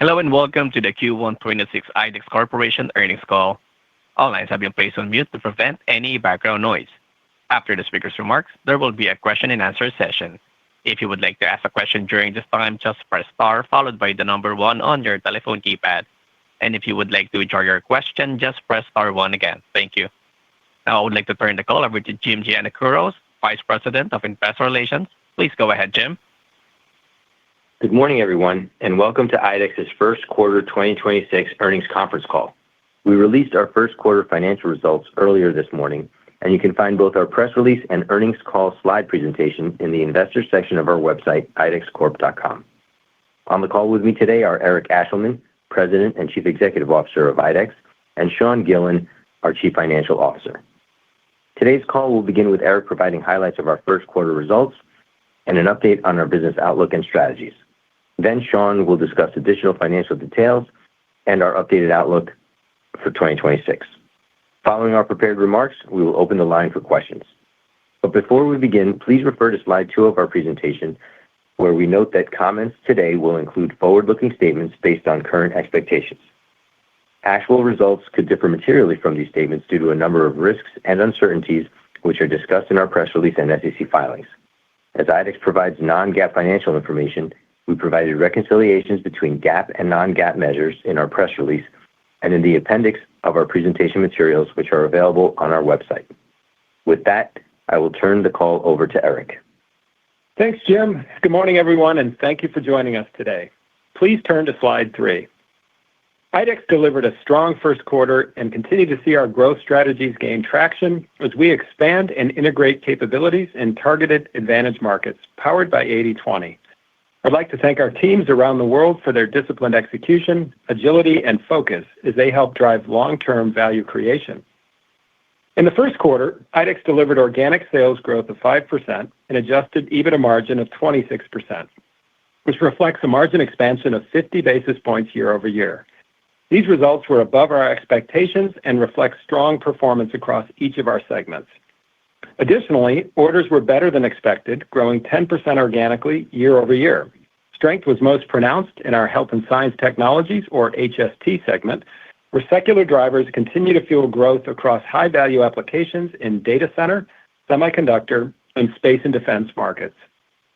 Hello and welcome to the Q1 26 IDEX Corporation earnings call. All lines have been placed on mute to prevent any background noise. After the speaker's remarks, there will be a question and answer session. If you would like to ask a question during this time, just press star followed by the number 1 on your telephone keypad. And if you would like to withdraw your question, just press star 1 again. Thank you. Now I would like to turn the call over to Jim Giannakouros, Vice President of Investor Relations. Please go ahead, Jim. Good morning, everyone, and welcome to IDEX's first quarter 2026 earnings conference call. We released our first quarter financial results earlier this morning, and you can find both our press release and earnings call slide presentation in the investors section of our website, idexcorp.com. On the call with me today are Eric Ashleman, President and Chief Executive Officer of IDEX, and Sean Gillen, our Chief Financial Officer. Today's call will begin with Eric providing highlights of our first quarter results and an update on our business outlook and strategies. Then Sean will discuss additional financial details and our updated outlook for 2026. Following our prepared remarks, we will open the line for questions. But before we begin, please refer to slide 2 of our presentation, where we note that comments today will include forward-looking statements based on current expectations. Actual results could differ materially from these statements due to a number of risks and uncertainties, which are discussed in our press release and SEC filings. As IDEX provides non-GAAP financial information, we provided reconciliations between GAAP and non-GAAP measures in our press release and in the appendix of our presentation materials, which are available on our website. With that, I will turn the call over to Eric. Thanks, Jim. Good morning, everyone, and thank you for joining us today. Please turn to slide 3. IDEX delivered a strong first quarter and continue to see our growth strategies gain traction as we expand and integrate capabilities in targeted advantage markets powered by 80/20. I'd like to thank our teams around the world for their disciplined execution, agility, and focus as they help drive long-term value creation. In the first quarter, IDEX delivered organic sales growth of 5% and adjusted EBITDA margin of 26%, which reflects a margin expansion of 50 basis points year-over-year. These results were above our expectations and reflect strong performance across each of our segments. Additionally, orders were better than expected, growing 10% organically year-over-year. Strength was most pronounced in our Health and Science Technologies, or HST segment, where secular drivers continue to fuel growth across high-value applications in data center, semiconductor, and space and defense markets.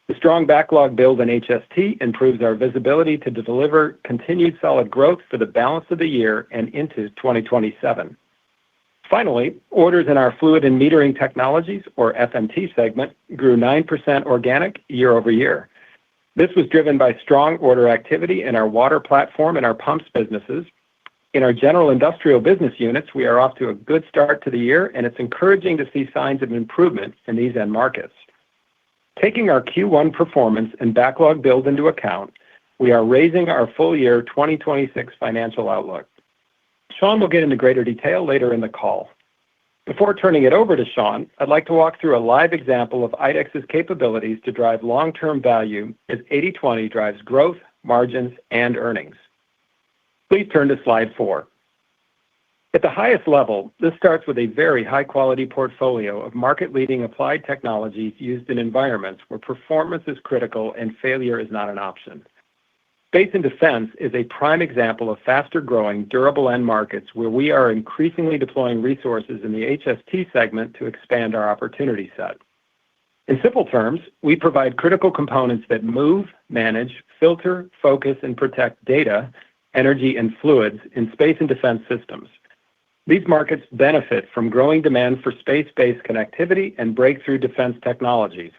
The strong backlog build in HST improves our visibility to deliver continued solid growth for the balance of the year and into 2027. Finally, orders in our Fluid and Metering Technologies, or FMT segment, grew 9% organic year-over-year. This was driven by strong order activity in our water platform and our pumps businesses. In our general industrial business units, we are off to a good start to the year, and it's encouraging to see signs of improvement in these end markets. Taking our Q1 performance and backlog build into account, we are raising our full year 2026 financial outlook. Sean will get into greater detail later in the call. Before turning it over to Sean, I'd like to walk through a live example of IDEX's capabilities to drive long-term value as 80/20 drives growth, margins, and earnings. Please turn to slide 4. At the highest level, this starts with a very high-quality portfolio of market-leading applied technologies used in environments where performance is critical and failure is not an option. Space and defense is a prime example of faster-growing, durable end markets where we are increasingly deploying resources in the HST segment to expand our opportunity set. In simple terms, we provide critical components that move, manage, filter, focus, and protect data, energy, and fluids in space and defense systems. These markets benefit from growing demand for space-based connectivity and breakthrough defense technologies,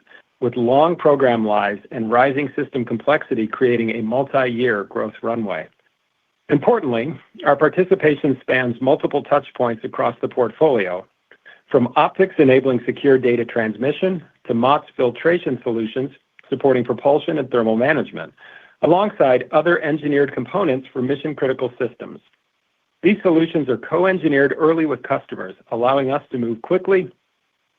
with long program lives and rising system complexity creating a multi-year growth runway. Importantly, our participation spans multiple touch points across the portfolio, from optics enabling secure data transmission to MOX filtration solutions supporting propulsion and thermal management, alongside other engineered components for mission-critical systems. These solutions are co-engineered early with customers, allowing us to move quickly,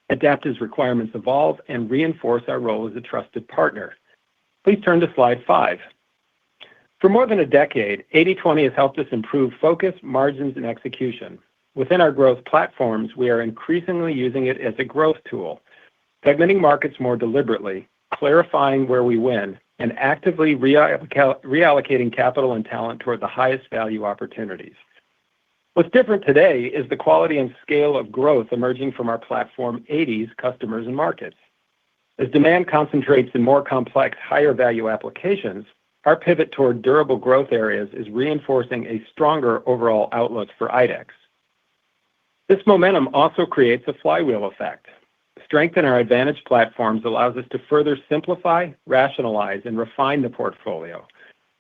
adapt as requirements evolve, and reinforce our role as a trusted partner. Please turn to slide 5. For more than a decade, 80/20 has helped us improve focus, margins, and execution. Within our growth platforms, we are increasingly using it as a growth tool, segmenting markets more deliberately, clarifying where we win, and actively reallocating capital and talent toward the highest value opportunities. What's different today is the quality and scale of growth emerging from our Platform 80s customers and markets. As demand concentrates in more complex, higher value applications, our pivot toward durable growth areas is reinforcing a stronger overall outlook for IDEX. This momentum also creates a flywheel effect. Strength in our advantage platforms allows us to further simplify, rationalize, and refine the portfolio,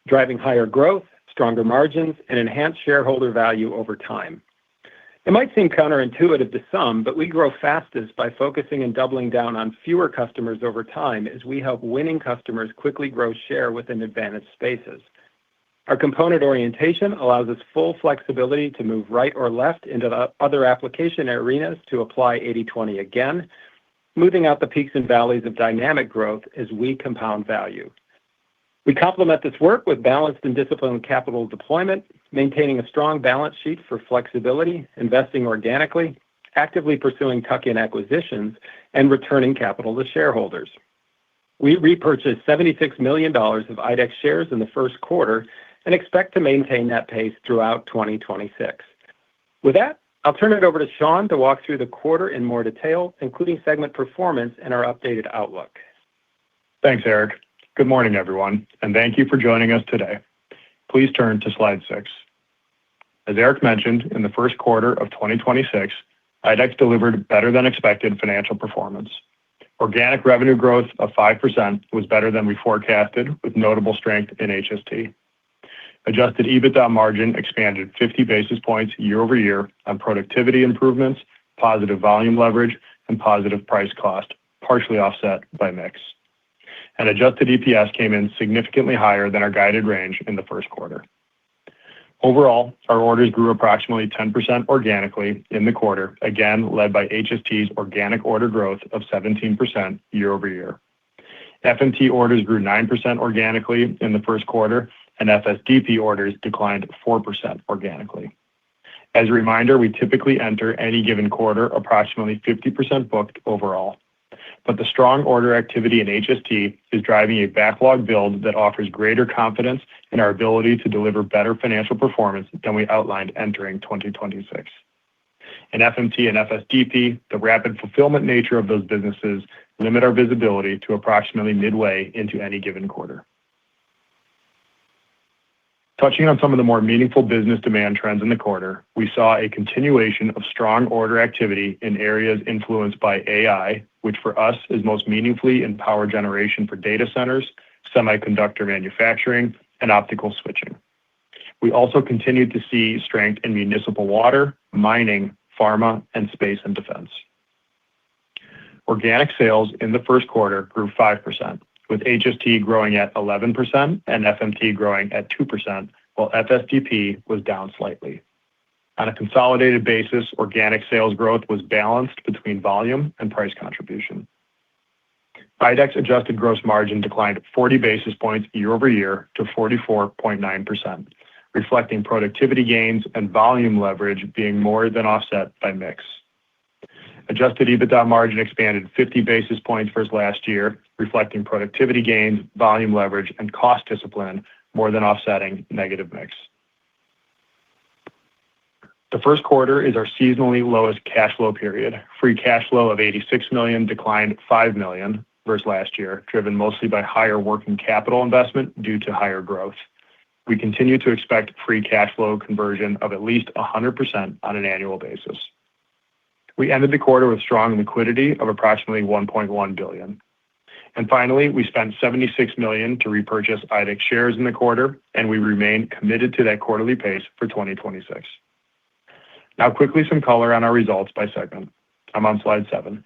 driving higher growth, stronger margins, and enhanced shareholder value over time. It might seem counterintuitive to some, but we grow fastest by focusing and doubling down on fewer customers over time as we help winning customers quickly grow share within advantage spaces. Our component orientation allows us full flexibility to move right or left into the other application arenas to apply 80/20 again, smoothing out the peaks and valleys of dynamic growth as we compound value. We complement this work with balanced and disciplined capital deployment, maintaining a strong balance sheet for flexibility, investing organically, actively pursuing tuck-in acquisitions, and returning capital to shareholders. We repurchased $76 million of IDEX shares in the first quarter and expect to maintain that pace throughout 2026. With that, I'll turn it over to Sean to walk through the quarter in more detail, including segment performance and our updated outlook. Thanks, Eric. Good morning, everyone, and thank you for joining us today. Please turn to slide 6. As Eric mentioned, in the first quarter of 2026, IDEX delivered better than expected financial performance. Organic revenue growth of 5% was better than we forecasted, with notable strength in HST. Adjusted EBITDA margin expanded 50 basis points year-over-year on productivity improvements, positive volume leverage, and positive price cost, partially offset by mix. Adjusted EPS came in significantly higher than our guided range in the first quarter. Overall, our orders grew approximately 10% organically in the quarter, again led by HST's organic order growth of 17% year-over-year. FMT orders grew 9% organically in the first quarter, and FSDP orders declined 4% organically. As a reminder, we typically enter any given quarter approximately 50% booked overall. The strong order activity in HST is driving a backlog build that offers greater confidence in our ability to deliver better financial performance than we outlined entering 2026. In FMT and FSDP, the rapid fulfillment nature of those businesses limit our visibility to approximately midway into any given quarter. Touching on some of the more meaningful business demand trends in the quarter, we saw a continuation of strong order activity in areas influenced by AI, which for us is most meaningfully in power generation for data centers, semiconductor manufacturing, and optical switching. We also continued to see strength in municipal water, mining, pharma, and space and defense. Organic sales in the first quarter grew 5%, with HST growing at 11% and FMT growing at 2%, while FSDP was down slightly. On a consolidated basis, organic sales growth was balanced between volume and price contribution. IDEX adjusted gross margin declined 40 basis points year-over-year to 44.9%, reflecting productivity gains and volume leverage being more than offset by mix. Adjusted EBITDA margin expanded 50 basis points versus last year, reflecting productivity gains, volume leverage, and cost discipline more than offsetting negative mix. The first quarter is our seasonally lowest cash flow period. Free cash flow of $86 million declined $5 million versus last year, driven mostly by higher working capital investment due to higher growth. We continue to expect free cash flow conversion of at least 100% on an annual basis. We ended the quarter with strong liquidity of approximately $1.1 billion. Finally, we spent $76 million to repurchase IDEX shares in the quarter, and we remain committed to that quarterly pace for 2026. Now quickly some color on our results by segment. I'm on slide 7.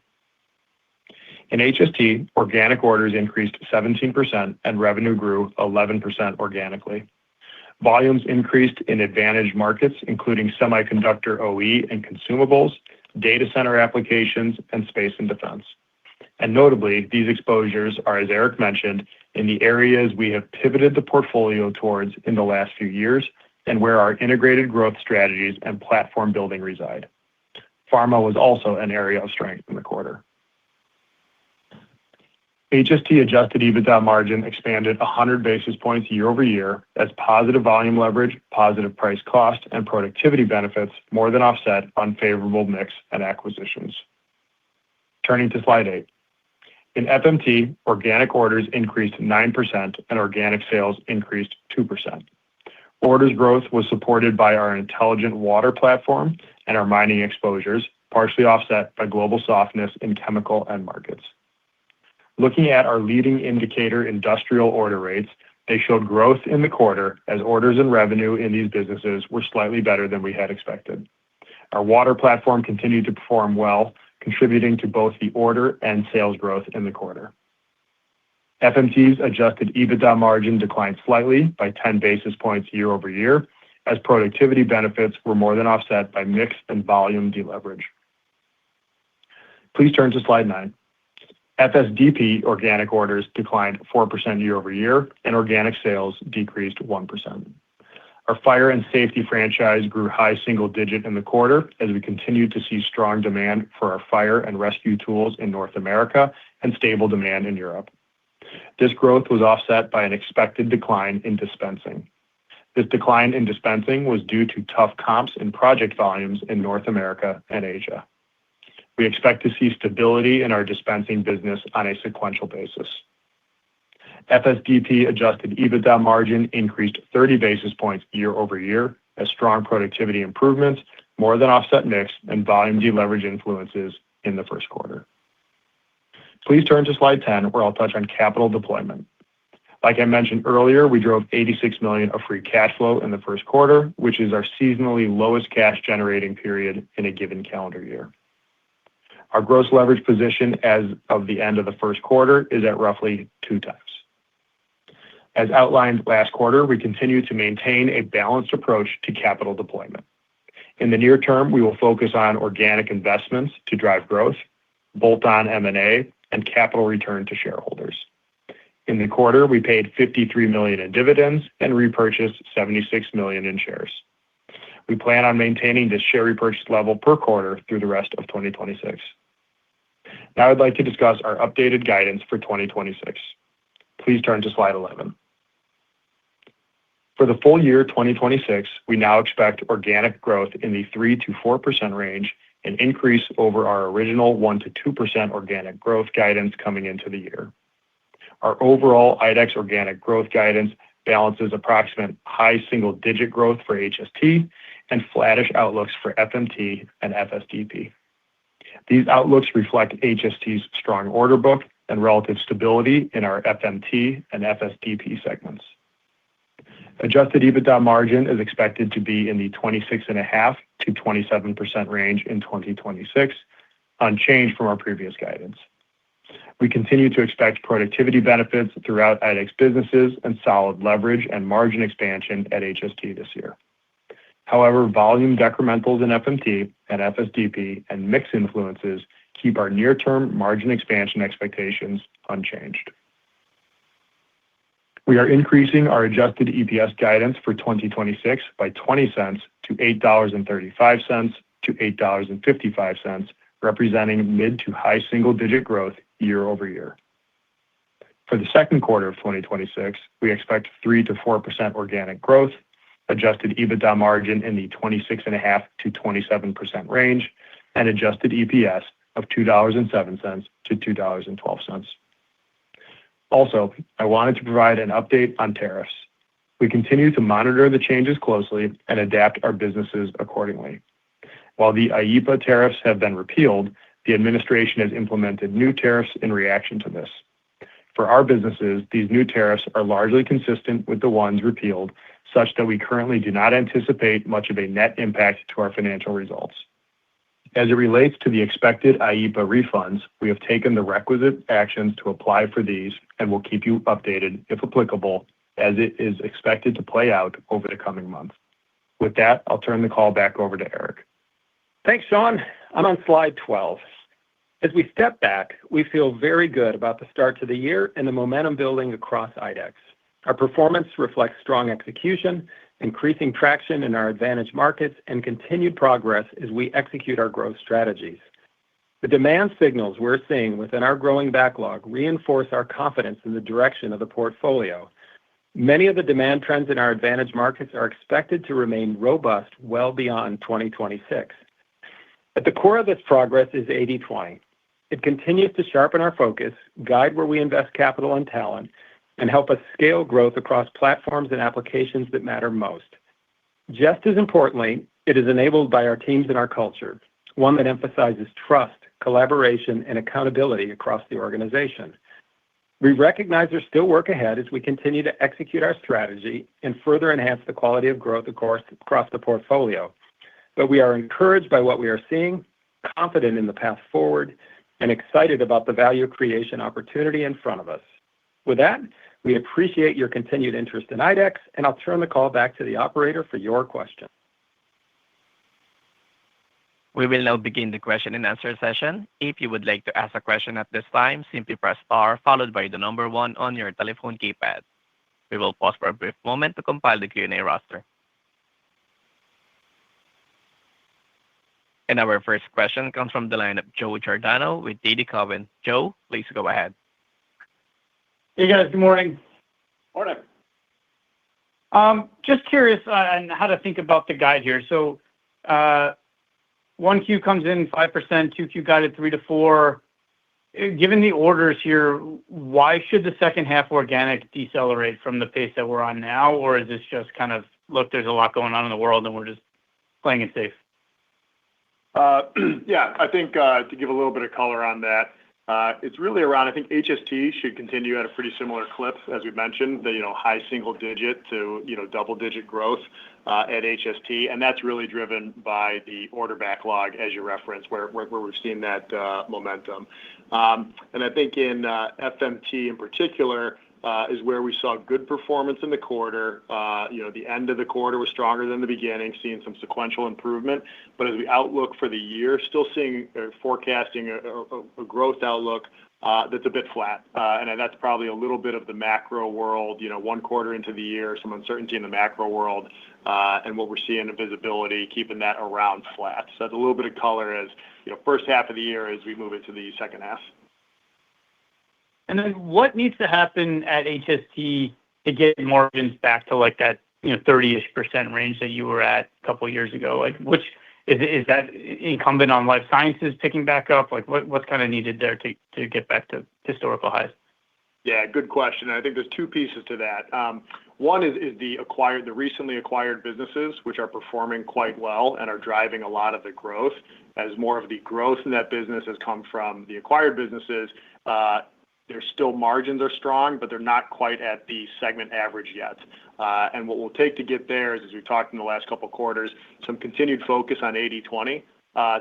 In HST, organic orders increased 17% and revenue grew 11% organically. Volumes increased in advantage markets, including semiconductor OE and consumables, data center applications, and space and defense. Notably, these exposures are, as Eric mentioned, in the areas we have pivoted the portfolio towards in the last few years and where our integrated growth strategies and platform building reside. Pharma was also an area of strength in the quarter. HST adjusted EBITDA margin expanded 100 basis points year-over-year as positive volume leverage, positive price cost, and productivity benefits more than offset unfavorable mix and acquisitions. Turning to slide 8. In FMT, organic orders increased 9% and organic sales increased 2%. Orders growth was supported by our intelligent water platform and our mining exposures, partially offset by global softness in chemical end markets. Looking at our leading indicator industrial order rates, they showed growth in the quarter as orders and revenue in these businesses were slightly better than we had expected. Our water platform continued to perform well, contributing to both the order and sales growth in the quarter. FMT's adjusted EBITDA margin declined slightly by 10 basis points year-over-year as productivity benefits were more than offset by mix and volume deleverage. Please turn to slide 9. FSDP organic orders declined 4% year-over-year, and organic sales decreased 1%. Our fire and safety franchise grew high single-digit in the quarter as we continued to see strong demand for our fire and rescue tools in North America and stable demand in Europe. This growth was offset by an expected decline in dispensing. This decline in dispensing was due to tough comps in project volumes in North America and Asia. We expect to see stability in our dispensing business on a sequential basis. FSDP adjusted EBITDA margin increased 30 basis points year-over-year as strong productivity improvements more than offset mix and volume deleverage influences in the first quarter. Please turn to slide 10, where I'll touch on capital deployment. Like I mentioned earlier, we drove $86 million of free cash flow in the first quarter, which is our seasonally lowest cash generating period in a given calendar year. Our gross leverage position as of the end of the first quarter is at roughly 2x. As outlined last quarter, we continue to maintain a balanced approach to capital deployment. In the near term, we will focus on organic investments to drive growth, bolt-on M&A, and capital return to shareholders. In the quarter, we paid $53 million in dividends and repurchased $76 million in shares. We plan on maintaining this share repurchase level per quarter through the rest of 2026. Now I'd like to discuss our updated guidance for 2026. Please turn to slide 11. For the full year 2026, we now expect organic growth in the 3%-4% range, an increase over our original 1%-2% organic growth guidance coming into the year. Our overall IDEX organic growth guidance balances approximate high single-digit growth for HST and flattish outlooks for FMT and FSDP. These outlooks reflect HST's strong order book and relative stability in our FMT and FSDP segments. Adjusted EBITDA margin is expected to be in the 26.5%-27% range in 2026, unchanged from our previous guidance. We continue to expect productivity benefits throughout IDEX businesses and solid leverage and margin expansion at HST this year. However, volume decrementals in FMT and FSDP and mix influences keep our near-term margin expansion expectations unchanged. We are increasing our adjusted EPS guidance for 2026 by $0.20 to $8.35-$8.55, representing mid to high single-digit growth year-over-year. For the second quarter of 2026, we expect 3%-4% organic growth, adjusted EBITDA margin in the 26.5%-27% range, and adjusted EPS of $2.07-$2.12. Also, I wanted to provide an update on tariffs. We continue to monitor the changes closely and adapt our businesses accordingly. While the IEEPA tariffs have been repealed, the administration has implemented new tariffs in reaction to this. For our businesses, these new tariffs are largely consistent with the ones repealed, such that we currently do not anticipate much of a net impact to our financial results. As it relates to the expected IEEPA refunds, we have taken the requisite actions to apply for these and will keep you updated, if applicable, as it is expected to play out over the coming months. With that, I'll turn the call back over to Eric. Thanks, Shawn. I'm on slide 12. As we step back, we feel very good about the start to the year and the momentum building across IDEX. Our performance reflects strong execution, increasing traction in our advantage markets, and continued progress as we execute our growth strategies. The demand signals we're seeing within our growing backlog reinforce our confidence in the direction of the portfolio. Many of the demand trends in our advantage markets are expected to remain robust well beyond 2026. At the core of this progress is 80/20. It continues to sharpen our focus, guide where we invest capital and talent, and help us scale growth across platforms and applications that matter most. Just as importantly, it is enabled by our teams and our culture, one that emphasizes trust, collaboration, and accountability across the organization. We recognize there's still work ahead as we continue to execute our strategy and further enhance the quality of growth, of course, across the portfolio. But we are encouraged by what we are seeing, confident in the path forward, and excited about the value creation opportunity in front of us. With that, we appreciate your continued interest in IDEX, and I'll turn the call back to the operator for your question. We will now begin the question and answer session. If you would like to ask a question at this time, simply press star followed by the number 1 on your telephone keypad. We will pause for a brief moment to compile the Q&A roster. And our first question comes from the line of Joe Giordano with TD Cowen. Joe, please go ahead. Hey guys, good morning. Morning. Just curious on how to think about the guide here. So 1Q comes in 5%, 2Q guided 3-4. Given the orders here, why should the second half organic decelerate from the pace that we're on now? Or is this just kind of, look, there's a lot going on in the world and we're just playing it safe? Yeah, I think to give a little bit of color on that, it's really around, I think HST should continue at a pretty similar clip, as we mentioned, the high single digit to double digit growth at HST. And that's really driven by the order backlog, as you referenced, where we've seen that momentum. And I think in FMT in particular is where we saw good performance in the quarter. The end of the quarter was stronger than the beginning, seeing some sequential improvement. But as we outlook for the year, still seeing forecasting a growth outlook that's a bit flat. And that's probably a little bit of the macro world, 1 quarter into the year, some uncertainty in the macro world, and what we're seeing in visibility, keeping that around flat. So that's a little bit of color as, first half of the year as we move into the second half. And then what needs to happen at HST to get margins back to like that 30-ish% range that you were at a couple of years ago? Like, which is that incumbent on life sciences picking back up? Like, what's kind of needed there to get back to historical highs? Yeah, good question. I think there's 2 pieces to that. One is the recently acquired businesses, which are performing quite well and are driving a lot of the growth. As more of the growth in that business has come from the acquired businesses, their still margins are strong, but they're not quite at the segment average yet. And what we'll take to get there is, as we talked in the last couple of quarters, some continued focus on 80/20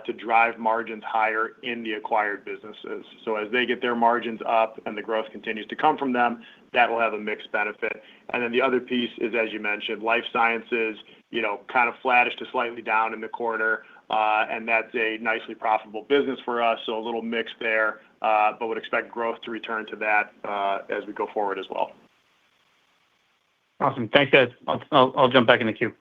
to drive margins higher in the acquired businesses. So as they get their margins up and the growth continues to come from them, that will have a mixed benefit. And then the other piece is, as you mentioned, life sciences, kind of flattish to slightly down in the quarter. And that's a nicely profitable business for us. So a little mix there, but would expect growth to return to that as we go forward as well. Awesome. Thanks, guys. I'll jump back in the queue.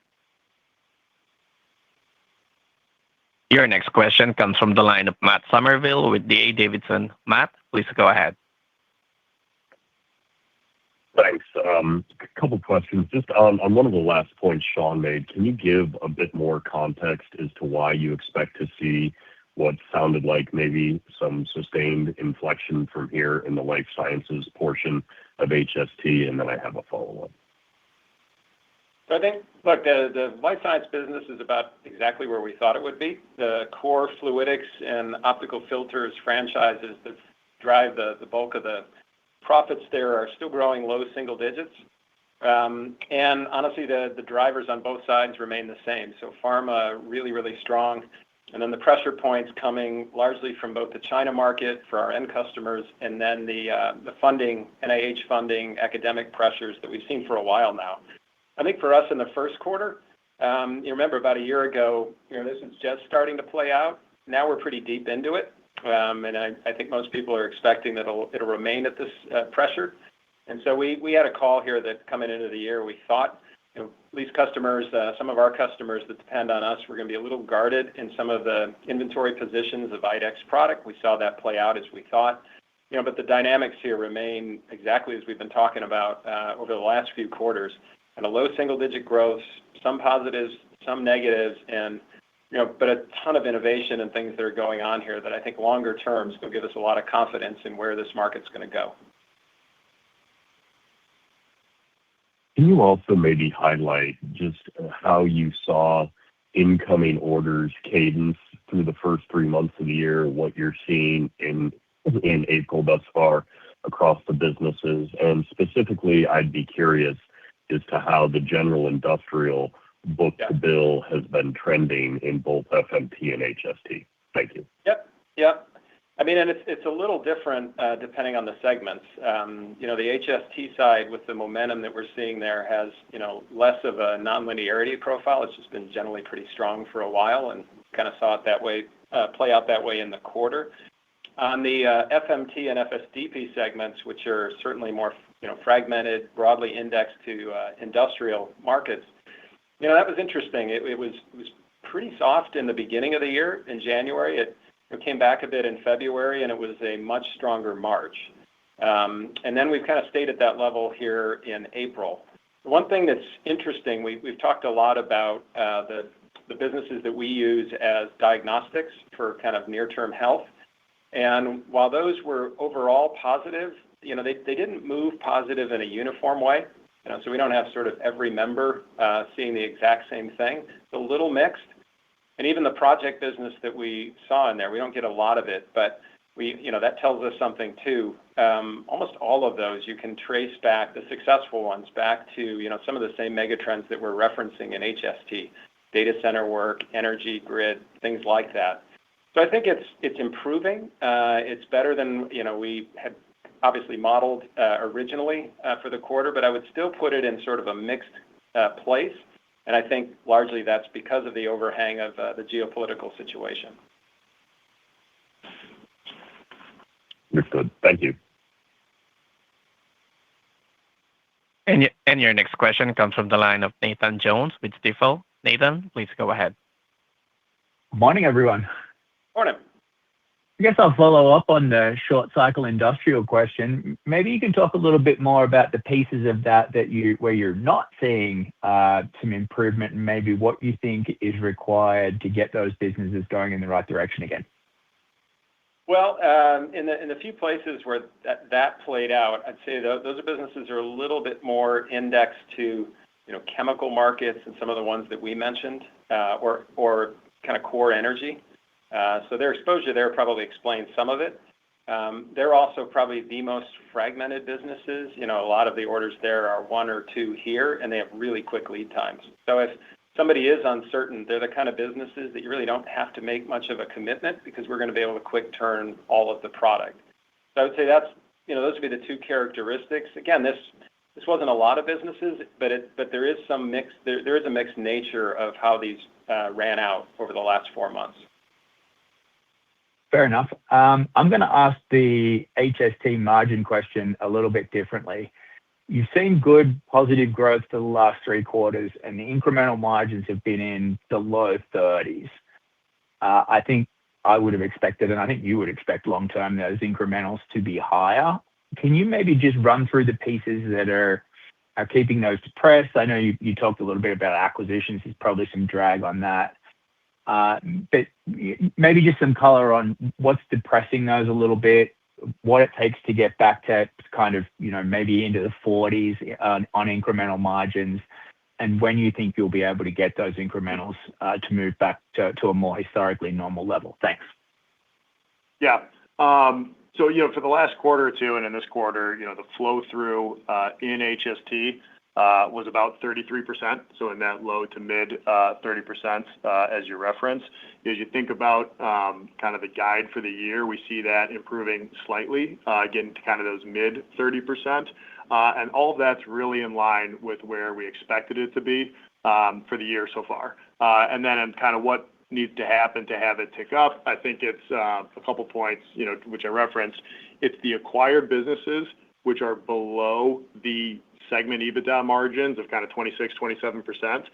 Your next question comes from the line of Matt Summerville with D.A. Davidson. Matt, please go ahead. Thanks. A couple questions. Just on one of the last points Sean made, can you give a bit more context as to why you expect to see what sounded like maybe some sustained inflection from here in the life sciences portion of HST? And then I have a follow-up. So I think, look, the life science business is about exactly where we thought it would be. The core fluidics and optical filters franchises that drive the bulk of the profits there are still growing low single digits. And honestly, the drivers on both sides remain the same. So pharma, really, really strong. And then the pressure points coming largely from both the China market for our end customers and then the funding, NIH funding, academic pressures that we've seen for a while now. I think for us in the first quarter, you remember about a year ago, this is just starting to play out. Now we're pretty deep into it. And I think most people are expecting that it'll remain at this pressure. And so we had a call here that coming into the year, we thought lease customers, some of our customers that depend on us, we're going to be a little guarded in some of the inventory positions of IDEX product. We saw that play out as we thought. But the dynamics here remain exactly as we've been talking about over the last few quarters. And a low single-digit growth, some positives, some negatives, and but a ton of innovation and things that are going on here that I think longer term is going to give us a lot of confidence in where this market's going to go. Can you also maybe highlight just how you saw incoming orders cadence through the first 3 months of the year, what you're seeing in April thus far across the businesses? And specifically, I'd be curious as to how the general industrial book-to-bill has been trending in both FMT and HST. Thank you. Yep. I mean, and it's a little different depending on the segments. The HST side with the momentum that we're seeing there has, less of a nonlinearity profile. It's just been generally pretty strong for a while and kind of saw it that way, play out that way in the quarter. On the FMT and FSDP segments, which are certainly more, fragmented, broadly indexed to industrial markets, that was interesting. It was pretty soft in the beginning of the year in January. It came back a bit in February, and it was a much stronger March. And then we've kind of stayed at that level here in April. One thing that's interesting, we've talked a lot about the businesses that we use as diagnostics for kind of near-term health. And while those were overall positive, they didn't move positive in a uniform way. So we don't have sort of every member seeing the exact same thing. It's a little mixed. And even the project business that we saw in there, we don't get a lot of it, but that tells us something too. Almost all of those you can trace back, the successful ones, back to some of the same megatrends that we're referencing in HST, data center work, energy grid, things like that. So I think it's improving. It's better than we had obviously modeled originally for the quarter, but I would still put it in sort of a mixed place. And I think largely that's because of the overhang of the geopolitical situation. Understood. Thank you. And your next question comes from the line of Nathan Jones with Stifel. Nathan, please go ahead. Morning, everyone. Morning. I guess I'll follow up on the short cycle industrial question. Maybe you can talk a little bit more about the pieces of that where you're not seeing some improvement, and maybe what you think is required to get those businesses going in the right direction again. Well, in the few places where that played out, I'd say those businesses are a little bit more indexed to chemical markets and some of the ones that we mentioned, or kind of core energy. So their exposure there probably explains some of it. They're also probably the most fragmented businesses. A lot of the orders there are 1 or 2 here, and they have really quick lead times. So if somebody is uncertain, they're the kind of businesses that you really don't have to make much of a commitment because we're going to be able to quick turn all of the product. So I would say that's, those would be the 2 characteristics. Again, this wasn't a lot of businesses, but there is some mix. There is a mixed nature of how these ran out over the last 4 months. Fair enough. I'm going to ask the HST margin question a little bit differently. You've seen good positive growth for the last 3 quarters, and the incremental margins have been in the low 30s. I think I would have expected, and I think you would expect long-term, those incrementals to be higher. Can you maybe just run through the pieces that are keeping those depressed? I know you talked a little bit about acquisitions. There's probably some drag on that. But maybe just some color on what's depressing those a little bit, what it takes to get back to kind of, maybe into the 40s on incremental margins, and when you think you'll be able to get those incrementals to move back to a more historically normal level. Thanks. Yeah. So, for the last quarter or 2 and in this quarter, the flow through in HST was about 33%. So in that low to mid 30%, as you referenced. As you think about kind of the guide for the year, we see that improving slightly, getting to kind of those mid 30%. And all of that's really in line with where we expected it to be for the year so far. And then in kind of what needs to happen to have it tick up, I think it's a couple points, which I referenced. It's the acquired businesses which are below the segment EBITDA margins of kind of 26%-27%.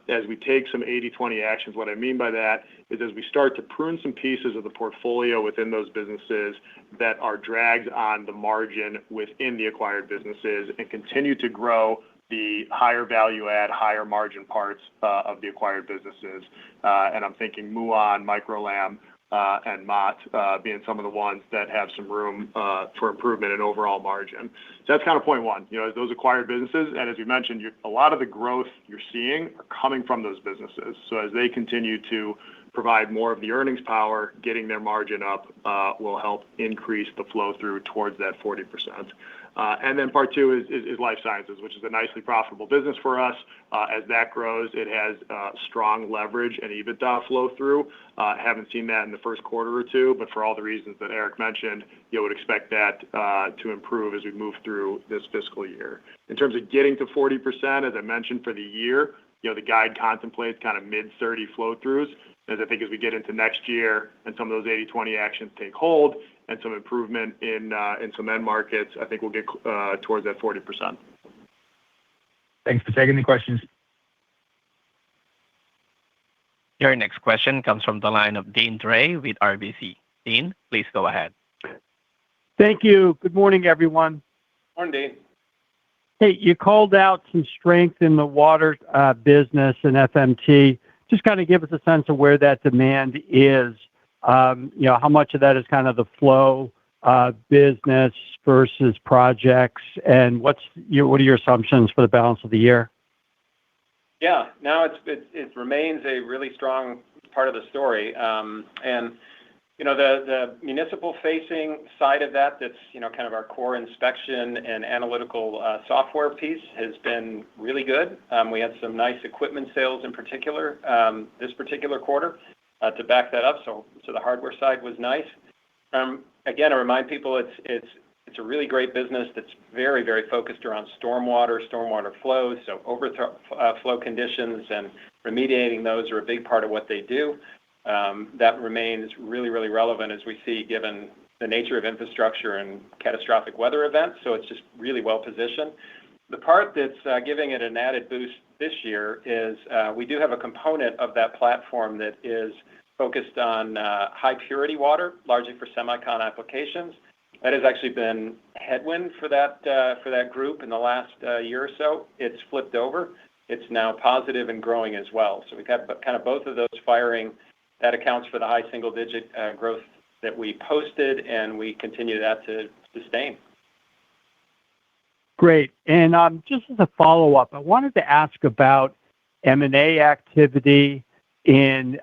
As we take some 80/20 actions, what I mean by that is as we start to prune some pieces of the portfolio within those businesses that are drags on the margin within the acquired businesses and continue to grow the higher value add, higher margin parts of the acquired businesses. And I'm thinking Muon, Microlam, and Mott being some of the ones that have some room for improvement in overall margin. So that's kind of point one, as those acquired businesses, and as you mentioned, a lot of the growth you're seeing are coming from those businesses. So as they continue to provide more of the earnings power, getting their margin up will help increase the flow through towards that 40%. And then part two is life sciences, which is a nicely profitable business for us. As that grows, it has strong leverage and EBITDA flow through. Haven't seen that in the first quarter or two, but for all the reasons that Eric mentioned, you would expect that to improve as we move through this fiscal year. In terms of getting to 40%, as I mentioned for the year, the guide contemplates kind of mid-30 flow throughs. As I think as we get into next year and some of those 80/20 actions take hold and some improvement in some end markets, I think we'll get towards that 40%. Thanks for taking the questions. Your next question comes from the line of Deane Dray with RBC. Deane, please go ahead. Thank you. Good morning, everyone. Morning, Deane. Hey, you called out some strength in the water business and FMT. Just kind of give us a sense of where that demand is. How much of that is kind of the flow business versus projects, and what are your assumptions for the balance of the year? Yeah, now it remains a really strong part of the story. The municipal-facing side of that's kind of our core inspection and analytical software piece has been really good. We had some nice equipment sales in particular this particular quarter to back that up. So the hardware side was nice. Again, I remind people it's a really great business that's very, very focused around stormwater flows. So overflow conditions and remediating those are a big part of what they do. That remains really, really relevant as we see, given the nature of infrastructure and catastrophic weather events. So it's just really well positioned. The part that's giving it an added boost this year is we do have a component of that platform that is focused on high purity water, largely for semicon applications. That has actually been headwind for that group in the last year or so. It's flipped over. It's now positive and growing as well. So we've had kind of both of those firing. That accounts for the high single-digit growth that we posted, and we continue that to sustain. Great. And just as a follow-up, I wanted to ask about M&A activity in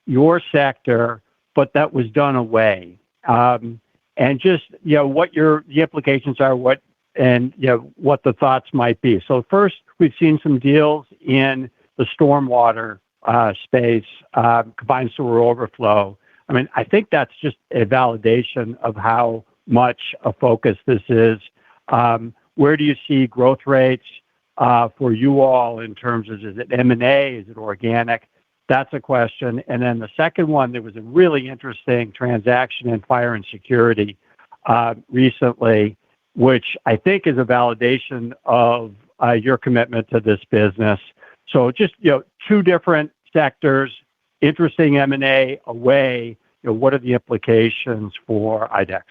your sector, but that was done away. And just what the implications are, what the thoughts might be. So first, we've seen some deals in the stormwater space, combined sewer overflow. I mean, I think that's just a validation of how much a focus this is. Where do you see growth rates for you all in terms of, is it M&A? Is it organic? That's a question. And then the second one, there was a really interesting transaction in fire and security recently, which I think is a validation of your commitment to this business. So just, two different sectors, interesting M&A away. What are the implications for IDEX?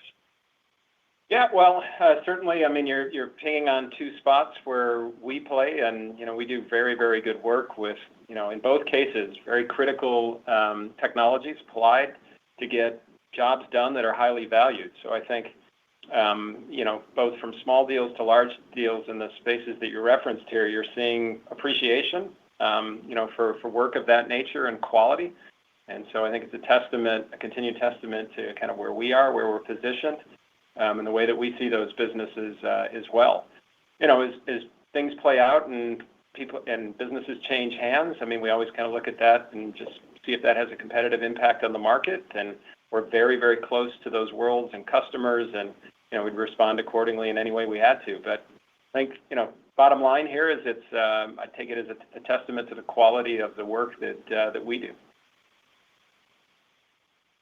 Yeah, well, certainly, I mean, you're pinging on two spots where we play, and, we do very, very good work with, in both cases, very critical technologies applied to get jobs done that are highly valued. So I think, both from small deals to large deals in the spaces that you referenced here, you're seeing appreciation, for work of that nature and quality. And so I think it's a continued testament to kind of where we are, where we're positioned, and the way that we see those businesses as well. As things play out and people and businesses change hands, I mean, we always kind of look at that and just see if that has a competitive impact on the market. And we're very, very close to those worlds and customers, and we'd respond accordingly in any way we had to. But I think bottom line here is I take it as a testament to the quality of the work that we do.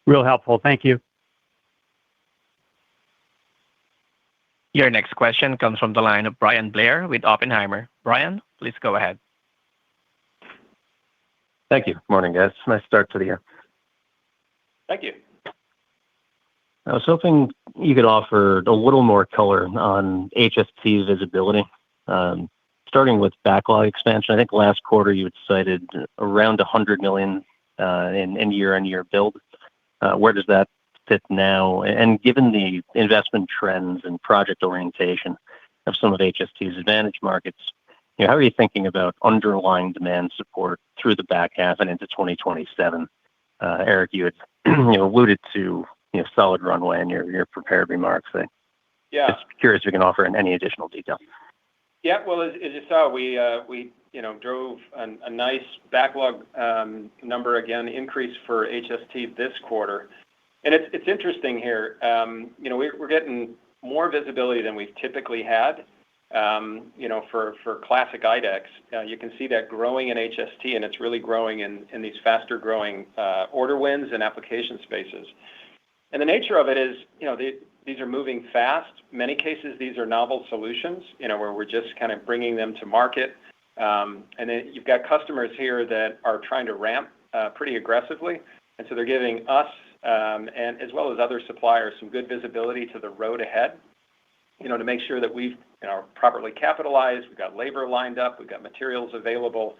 Real helpful. Thank you. Your next question comes from the line of Bryan Blair with Oppenheimer. Bryan, please go ahead. Thank you. Morning, guys. Nice start to the year. Thank you. I was hoping you could offer a little more color on HST visibility. Starting with backlog expansion, I think last quarter you had cited around $100 million in year-on-year build. Where does that fit now? And given the investment trends and project orientation of some of HST's advantage markets, how are you thinking about underlying demand support through the back half and into 2027? Eric, you had alluded to solid runway in your prepared remarks. Yeah. Just curious if you can offer any additional detail. Yeah. Well, as you saw, we drove a nice backlog number again, increase for HST this quarter. And it's interesting here. We're getting more visibility than we've typically had. For classic IDEX, you can see that growing in HST, and it's really growing in these faster growing order wins and application spaces. And the nature of it is, these are moving fast. Many cases, these are novel solutions, where we're just kind of bringing them to market. And then you've got customers here that are trying to ramp pretty aggressively. And so they're giving us, and as well as other suppliers, some good visibility to the road ahead, to make sure that we've properly capitalized, we've got labor lined up, we've got materials available.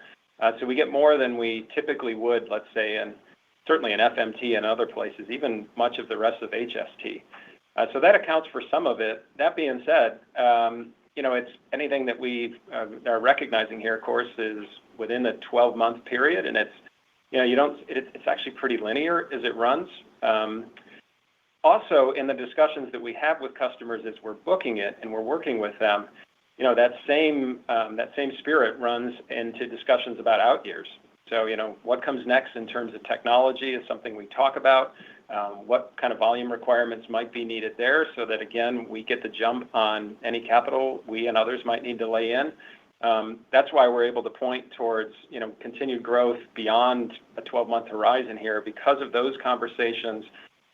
So we get more than we typically would, let's say, certainly in FMT and other places, even much of the rest of HST. So that accounts for some of it. That being said, it's anything that we are recognizing here, of course, is within the 12-month period, and it's actually pretty linear as it runs. Also, in the discussions that we have with customers as we're booking it and we're working with them, that same spirit runs into discussions about out years. So, what comes next in terms of technology is something we talk about. What kind of volume requirements might be needed there so that, again, we get the jump on any capital we and others might need to lay in. That's why we're able to point towards, continued growth beyond a 12-month horizon here because of those conversations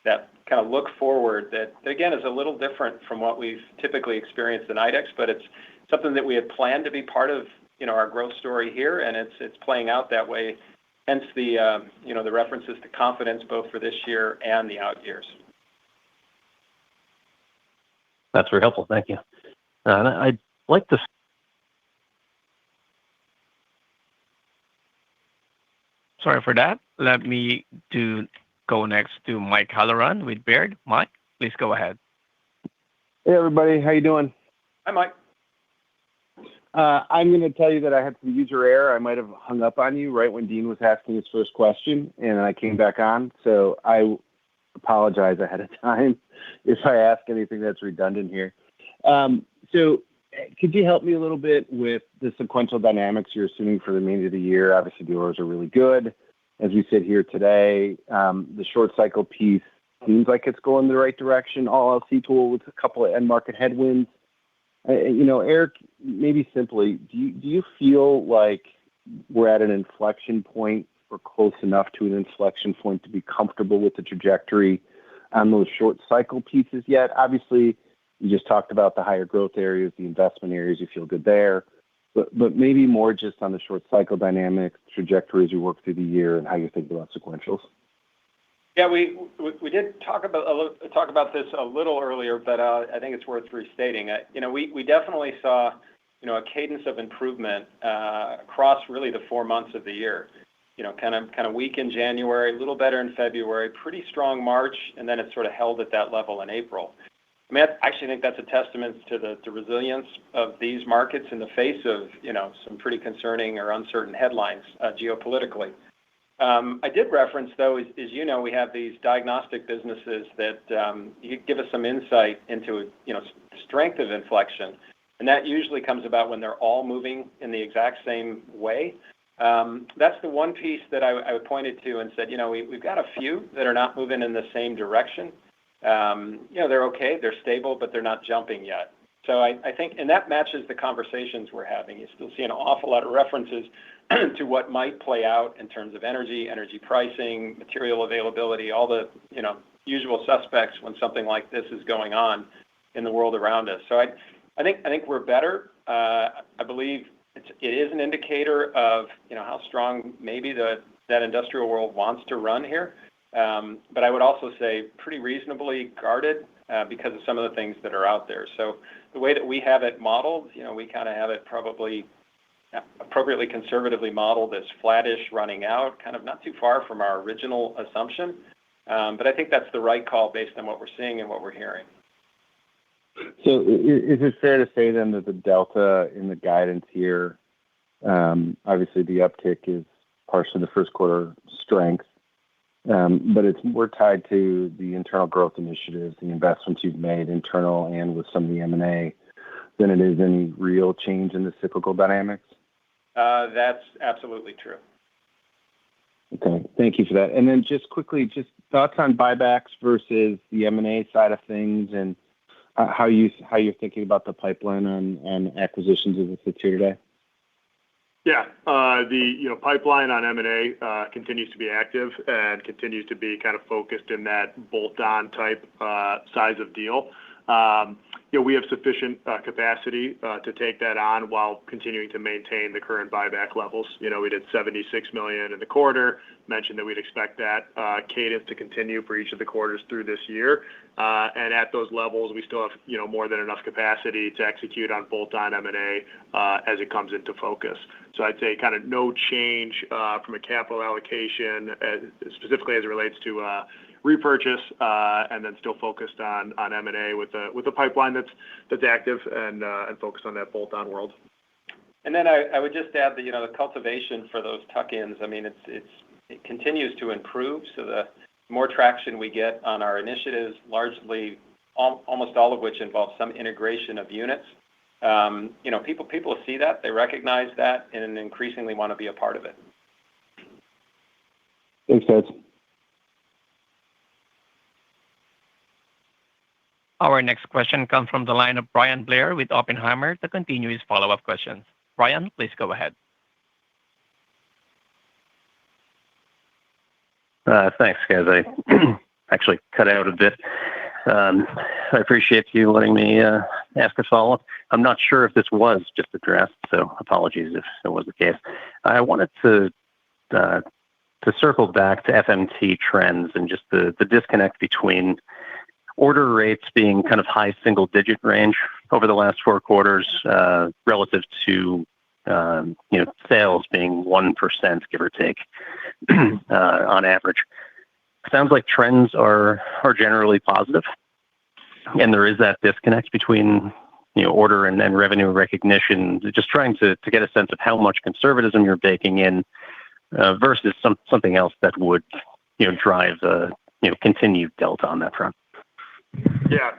that kind of look forward that, again, is a little different from what we've typically experienced in IDEX, but it's something that we had planned to be part of, our growth story here, and it's playing out that way. Hence the references to confidence both for this year and the out years. That's very helpful. Thank you. And I'd like to. Sorry for that. Let me go next to Mike Halloran with Baird. Mike, please go ahead. Hey, everybody. How you doing? Hi, Mike. I'm going to tell you that I had some user error. I might have hung up on you right when Dean was asking his first question, and I came back on. So I apologize ahead of time if I ask anything that's redundant here. So could you help me a little bit with the sequential dynamics you're assuming for the remainder of the year? Obviously, the orders are really good. As we sit here today, the short cycle piece seems like it's going the right direction, all else equal with a couple of end market headwinds. Eric, maybe simply, do you feel like we're at an inflection point or close enough to an inflection point to be comfortable with the trajectory on those short cycle pieces yet? Obviously, you just talked about the higher growth areas, the investment areas, you feel good there. But maybe more just on the short cycle dynamics, trajectory as you work through the year and how you're thinking about sequentials. Yeah, we did talk about this a little earlier, but I think it's worth restating. We definitely saw a cadence of improvement across really the 4 months of the year. Kind of weak in January, a little better in February, pretty strong March, and then it sort of held at that level in April. I mean, I actually think that's a testament to the resilience of these markets in the face of some pretty concerning or uncertain headlines geopolitically. I did reference, though, as we have these diagnostic businesses that give us some insight into strength of inflection, and that usually comes about when they're all moving in the exact same way. That's the one piece that I pointed to and said, we've got a few that are not moving in the same direction. They're okay, they're stable, but they're not jumping yet. So I think, and that matches the conversations we're having. You still see an awful lot of references to what might play out in terms of energy pricing, material availability, all the usual suspects when something like this is going on. in the world around us. So I think we're better. I believe it is an indicator of how strong maybe that industrial world wants to run here. But I would also say pretty reasonably guarded because of some of the things that are out there. So the way that we have it modeled, we kind of have it probably appropriately conservatively modeled as flattish running out, kind of not too far from our original assumption. But I think that's the right call based on what we're seeing and what we're hearing. So is it fair to say then that the delta in the guidance here, obviously the uptick is partially the first quarter strength, but it's more tied to the internal growth initiatives, the investments you've made internal and with some of the M&A than it is any real change in the cyclical dynamics? That's absolutely true. Okay, thank you for that. And then just quickly, just thoughts on buybacks versus the M&A side of things, and how you're thinking about the pipeline on acquisitions as it sits here today. Yeah, the pipeline on M&A continues to be active and continues to be kind of focused in that bolt-on type size of deal. We have sufficient capacity to take that on while continuing to maintain the current buyback levels. We did $76 million in the quarter, mentioned that we'd expect that cadence to continue for each of the quarters through this year. And at those levels, we still have more than enough capacity to execute on bolt-on M&A as it comes into focus. So I'd say kind of no change from a capital allocation, specifically as it relates to repurchase, and then still focused on M&A with a pipeline that's active and focused on that bolt-on world. And then I would just add that the cultivation for those tuck-ins, I mean, it continues to improve. So the more traction we get on our initiatives, largely almost all of which involve some integration of units. People see that, they recognize that, and increasingly want to be a part of it. Thanks, guys. Our next question comes from the line of Bryan Blair with Oppenheimer to continue his follow-up questions. Bryan, please go ahead. Thanks, guys. I actually cut out a bit. I appreciate you letting me ask a follow-up. I'm not sure if this was just addressed, so apologies if it was the case. I wanted to circle back to FMT trends and just the disconnect between order rates being kind of high single-digit range over the last 4 quarters relative to sales being 1%, give or take, on average. Sounds like trends are generally positive, and there is that disconnect between order and revenue recognition. Just trying to get a sense of how much conservatism you're baking in versus something else that would drive a continued delta on that front. Yeah,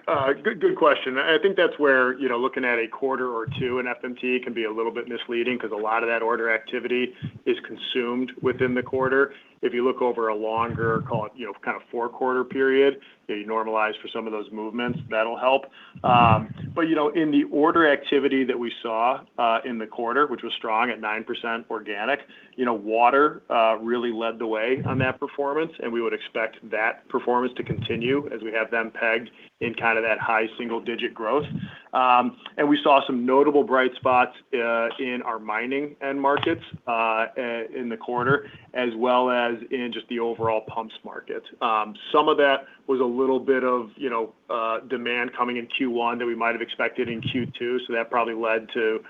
good question. I think that's where, looking at a quarter or two in FMT can be a little bit misleading because a lot of that order activity is consumed within the quarter. If you look over a longer, call it, kind of 4-quarter period, you normalize for some of those movements, that'll help. But, in the order activity that we saw in the quarter, which was strong at 9% organic, water really led the way on that performance, and we would expect that performance to continue as we have them pegged in kind of that high single-digit growth. And we saw some notable bright spots in our mining end markets in the quarter, as well as in just the overall pumps market. Some of that was a little bit of demand coming in Q1 that we might have expected in Q2, so that probably led to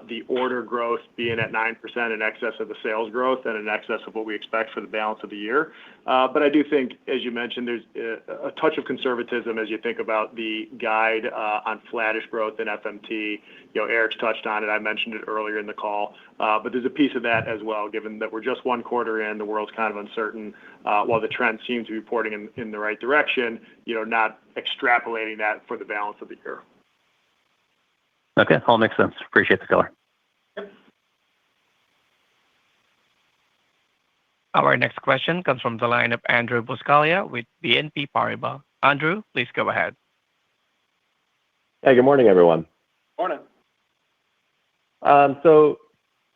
the order growth being at 9% in excess of the sales growth and in excess of what we expect for the balance of the year. But I do think, as you mentioned, there's a touch of conservatism as you think about the guide on flattish growth in FMT. Eric's touched on it. I mentioned it earlier in the call. But there's a piece of that as well, given that we're just 1 quarter in, the world's kind of uncertain. While the trend seems to be pointing in the right direction, not extrapolating that for the balance of the year. Okay, all makes sense. Appreciate the color. Yep. Our next question comes from the line of Andrew Buscaglia with BNP Paribas. Andrew, please go ahead. Hey, good morning, everyone. Morning. So,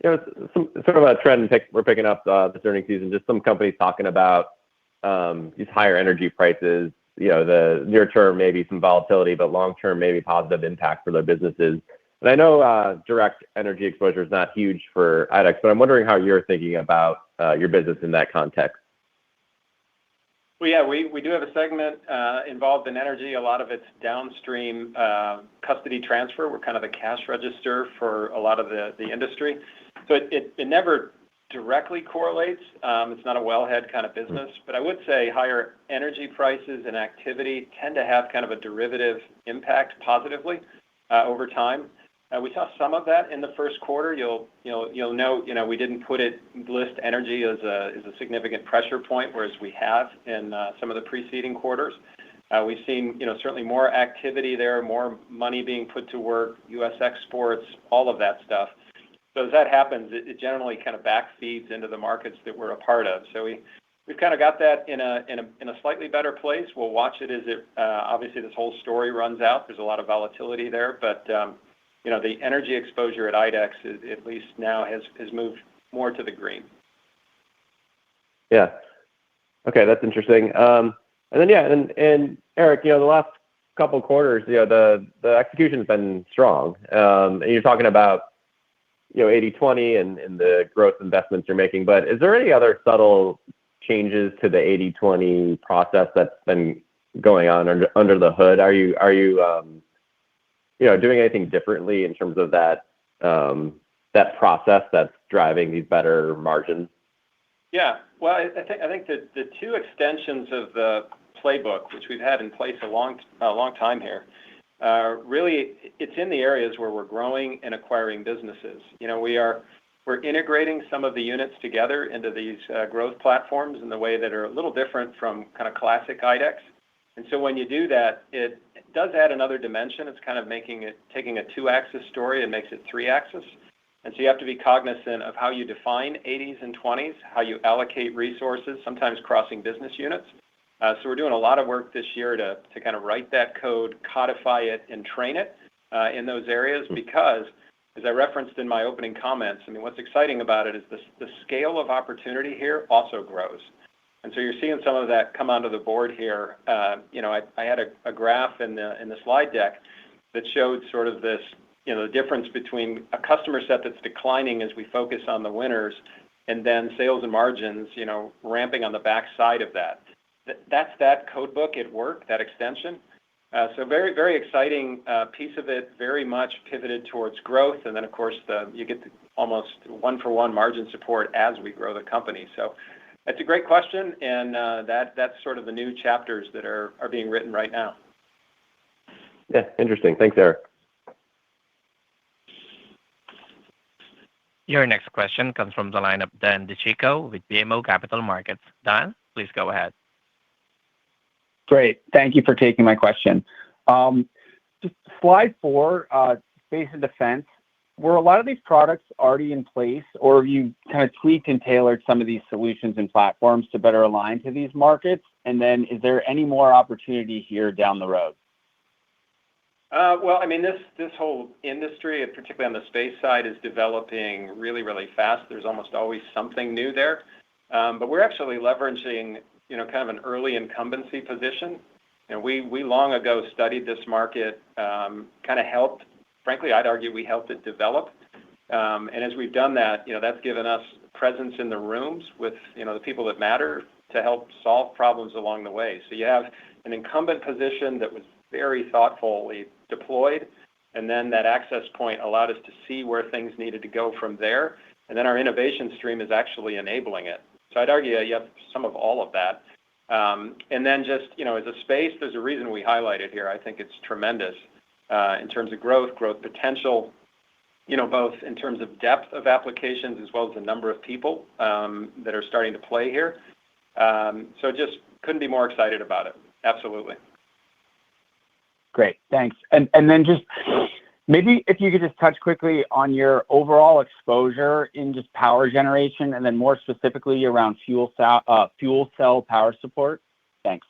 some sort of a trend we're picking up this earnings season, just some companies talking about these higher energy prices the near term, maybe some volatility, but long term, maybe positive impact for their businesses. And I know direct energy exposure is not huge for IDEX, but I'm wondering how you're thinking about your business in that context. Well, yeah, we do have a segment involved in energy. A lot of it's downstream custody transfer. We're kind of the cash register for a lot of the industry. So it never directly correlates. It's not a wellhead kind of business, but I would say higher energy prices and activity tend to have kind of a derivative impact positively over time. We saw some of that in the first quarter. You'll note, we didn't list energy as a significant pressure point, whereas we have in some of the preceding quarters. We've seen, certainly more activity there, more money being put to work, U.S. exports, all of that stuff. So as that happens, it generally kind of backfeeds into the markets that we're a part of. So we've kind of got that in a slightly better place. We'll watch it as it obviously this whole story runs out. There's a lot of volatility there, but the energy exposure at IDEX, at least now, has moved more to the green. Yeah. Okay, that's interesting. And then, Eric, the last couple of quarters, the execution's been strong. And you're talking about, 80/20 and the growth investments you're making. But is there any other subtle changes to the 80/20 process that's been going on under the hood? Are you doing anything differently in terms of that process that's driving these better margins? Yeah. Well, I think that the two extensions of the playbook, which we've had in place a long time here, really it's in the areas where we're growing and acquiring businesses. We're integrating some of the units together into these growth platforms in the way that are a little different from kind of classic IDEX. And so when you do that, it does add another dimension. It's kind of taking a 2-axis story and makes it 3-axis. And so you have to be cognizant of how you define 80s and 20s, how you allocate resources, sometimes crossing business units. So we're doing a lot of work this year to kind of write that code, codify it, and train it in those areas because, as I referenced in my opening comments, what's exciting about it is the scale of opportunity here also grows. And so you're seeing some of that come onto the board here. I had a graph in the slide deck that showed sort of this, the difference between a customer set that's declining as we focus on the winners and then sales and margins, ramping on the back side of that. That's that code book at work, that extension. So very, very exciting piece of it, very much pivoted towards growth. And then, of course, you get almost one-for-one margin support as we grow the company. So that's a great question, and that's sort of the new chapters that are being written right now. Yeah, interesting. Thanks, Eric. Your next question comes from the line of Dan DeCicco with BMO Capital Markets. Dan, please go ahead. Great. Thank you for taking my question. Just slide 4, space and defense. Were a lot of these products already in place, or have you kind of tweaked and tailored some of these solutions and platforms to better align to these markets? And then is there any more opportunity here down the road? Well, this whole industry, particularly on the space side, is developing really, really fast. There's almost always something new there. But we're actually leveraging kind of an early incumbency position. We long ago studied this market, kind of helped, frankly, I'd argue we helped it develop. And as we've done that, that's given us presence in the rooms with, the people that matter to help solve problems along the way. So you have an incumbent position that was very thoughtfully deployed, and then that access point allowed us to see where things needed to go from there. And then our innovation stream is actually enabling it. So I'd argue you have some of all of that. And then just, as a space, there's a reason we highlight it here. I think it's tremendous in terms of growth potential, both in terms of depth of applications as well as the number of people that are starting to play here. So just couldn't be more excited about it. Absolutely. Great. Thanks. And then just maybe if you could just touch quickly on your overall exposure in just power generation and then more specifically around fuel cell power support. Thanks.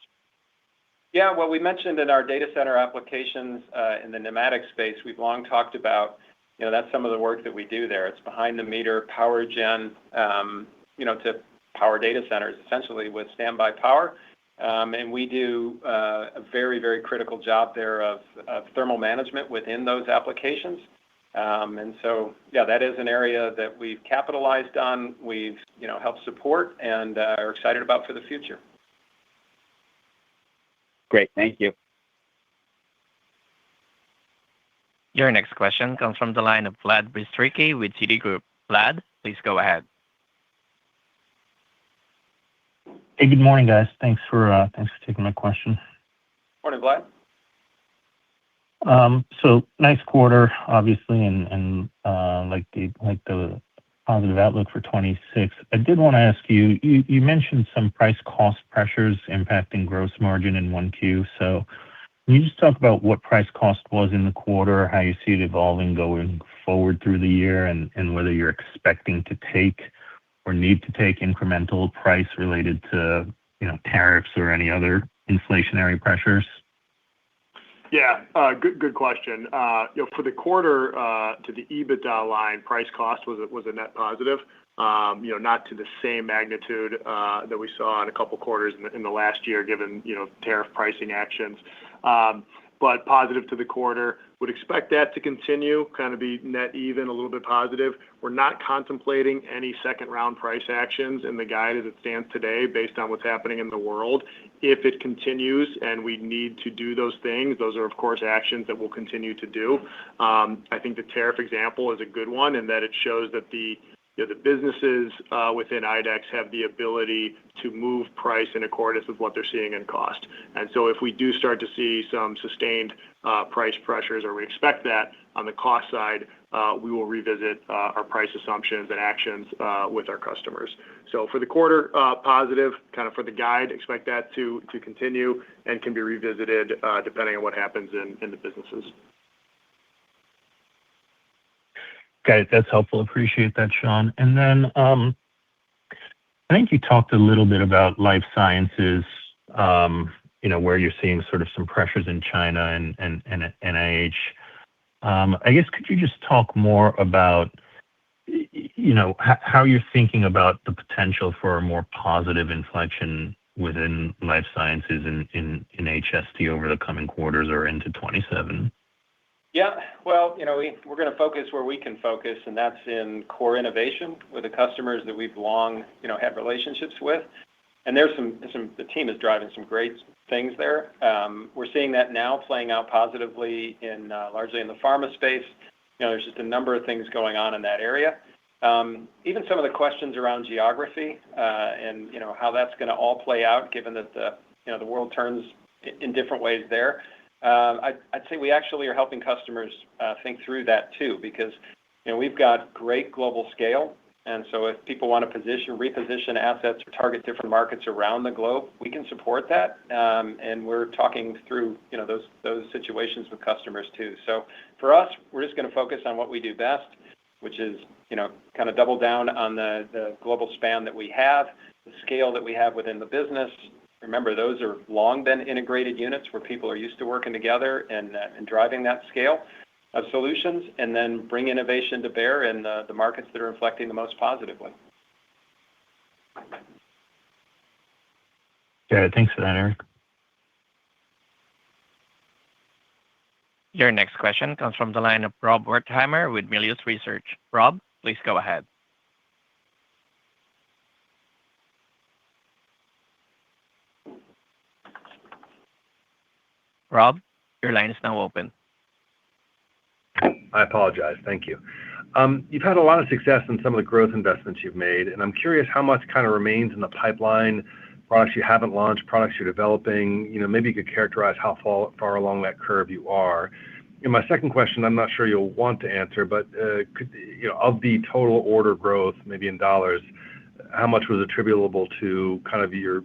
Yeah, well, we mentioned in our data center applications in the pneumatic space, we've long talked about, that's some of the work that we do there. It's behind the meter power gen, to power data centers essentially with standby power. And we do a very, very critical job there of thermal management within those applications. And so, yeah, that is an area that we've capitalized on, we've helped support, and are excited about for the future. Great. Thank you. Your next question comes from the line of Vlad Bystricky with Citigroup. Vlad, please go ahead. Hey, good morning, guys. Thanks for taking my question. Morning, Vlad. So nice quarter, obviously, and like the positive outlook for 26. I did want to ask you mentioned some price cost pressures impacting gross margin in 1Q. So can you just talk about what price cost was in the quarter, how you see it evolving going forward through the year, and whether you're expecting to take or need to take incremental price related to, tariffs or any other inflationary pressures? Yeah, good question. For the quarter, to the EBITDA line, price cost was a net positive. Not to the same magnitude that we saw in a couple quarters in the last year, given tariff pricing actions. But positive to the quarter. Would expect that to continue, kind of be net even, a little bit positive. We're not contemplating any second round price actions in the guide as it stands today, based on what's happening in the world. If it continues and we need to do those things, those are, of course, actions that we'll continue to do. I think the tariff example is a good one, in that it shows that the businesses within IDEX have the ability to move price in accordance with what they're seeing in cost. And so if we do start to see some sustained price pressures, or we expect that on the cost side, we will revisit our price assumptions and actions with our customers. So for the quarter, positive. Kind of for the guide, expect that to continue and can be revisited depending on what happens in the businesses. Okay, that's helpful. Appreciate that, Sean. And then I think you talked a little bit about life sciences, where you're seeing sort of some pressures in China and NIH. I guess, could you just talk more about how you're thinking about the potential for a more positive inflection within life sciences in HST over the coming quarters or into 27? Yeah, well, we're going to focus where we can focus, and that's in core innovation with the customers that we've long, had relationships with. And there's the team is driving some great things there. We're seeing that now playing out positively in largely in the pharma space. There's just a number of things going on in that area. Even some of the questions around geography, and how that's going to all play out, given that the world turns in different ways there. I'd say we actually are helping customers think through that too, because we've got great global scale, and so if people want to reposition assets or target different markets around the globe, we can support that, and we're talking through those situations with customers too. So for us, we're just going to focus on what we do best, which is kind of double down on the global span that we have, the scale that we have within the business. Remember, those are long been integrated units where people are used to working together and driving that scale of solutions, and then bring innovation to bear in the markets that are reflecting the most positively. Yeah, thanks for that, Eric. Your next question comes from the line of Rob Wertheimer with Melius Research. Rob, please go ahead. Rob, your line is now open. I apologize. Thank you. You've had a lot of success in some of the growth investments you've made, and I'm curious how much kind of remains in the pipeline, products you haven't launched, products you're developing. Maybe you could characterize how far along that curve you are. And my second question, I'm not sure you'll want to answer, but of the total order growth, maybe in dollars, how much was attributable to kind of your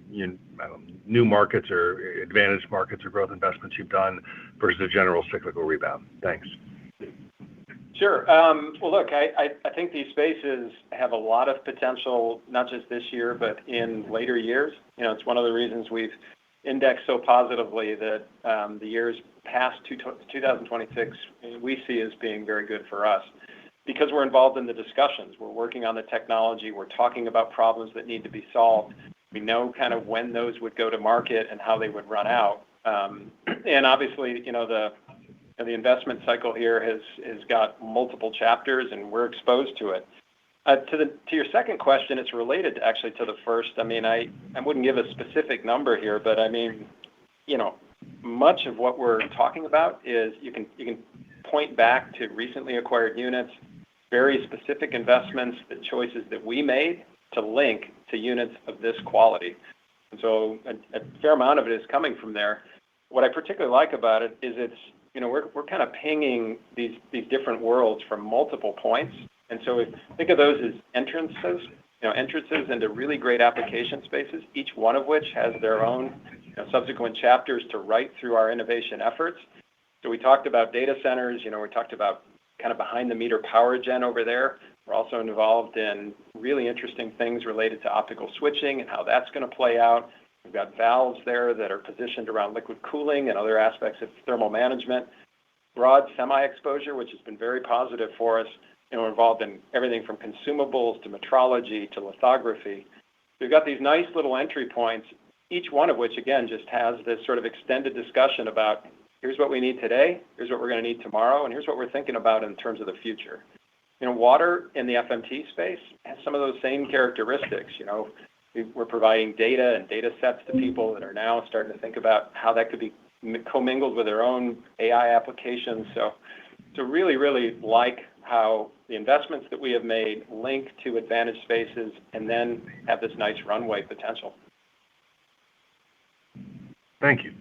new markets or advantage markets or growth investments you've done versus a general cyclical rebound? Thanks. Sure. Well, look, I think these spaces have a lot of potential, not just this year, but in later years. It's one of the reasons we've indexed so positively that the years past 2026 we see as being very good for us, because we're involved in the discussions. We're working on the technology. We're talking about problems that need to be solved. We know kind of when those would go to market and how they would run out. And obviously, the investment cycle here has got multiple chapters, and we're exposed to it. To your second question, it's related actually to the first. I mean, I wouldn't give a specific number here, but I mean, much of what we're talking about is you can point back to recently acquired units, very specific investments, the choices that we made to link to units of this quality. And so a fair amount of it is coming from there. What I particularly like about it is we're kind of pinging these different worlds from multiple points. And so think of those as entrances into really great application spaces, each one of which has their own subsequent chapters to write through our innovation efforts. So we talked about data centers, we talked about kind of behind the meter power gen over there. We're also involved in really interesting things related to optical switching and how that's going to play out. We've got valves there that are positioned around liquid cooling and other aspects of thermal management. Broad semi exposure, which has been very positive for us. We're involved in everything from consumables to metrology to lithography. We've got these nice little entry points, each one of which, again, just has this sort of extended discussion about here's what we need today, here's what we're going to need tomorrow, and here's what we're thinking about in terms of the future. Water in the FMT space has some of those same characteristics. We're providing data and data sets to people that are now starting to think about how that could be commingled with their own AI applications. So really, really like how the investments that we have made link to advantage spaces and then have this nice runway potential. Thank you.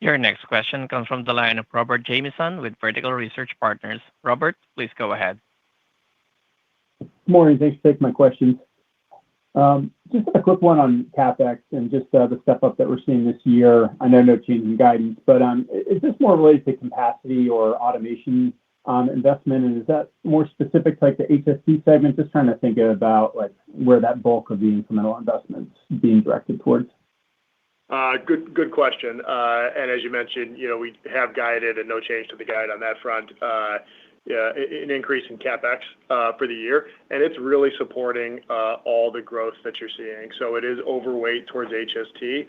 Your next question comes from the line of Robert Jamieson with Vertical Research Partners. Robert, please go ahead. Good morning. Thanks for taking my questions. Just a quick one on CapEx and just the step up that we're seeing this year. I know no change in guidance, but is this more related to capacity or automation investment? And is that more specific to like the HST segment? Just trying to think about like where that bulk of the incremental investments being directed towards. Good question. And as you mentioned, we have guided and no change to the guide on that front. An increase in CapEx for the year, and it's really supporting all the growth that you're seeing. So it is overweight towards HST.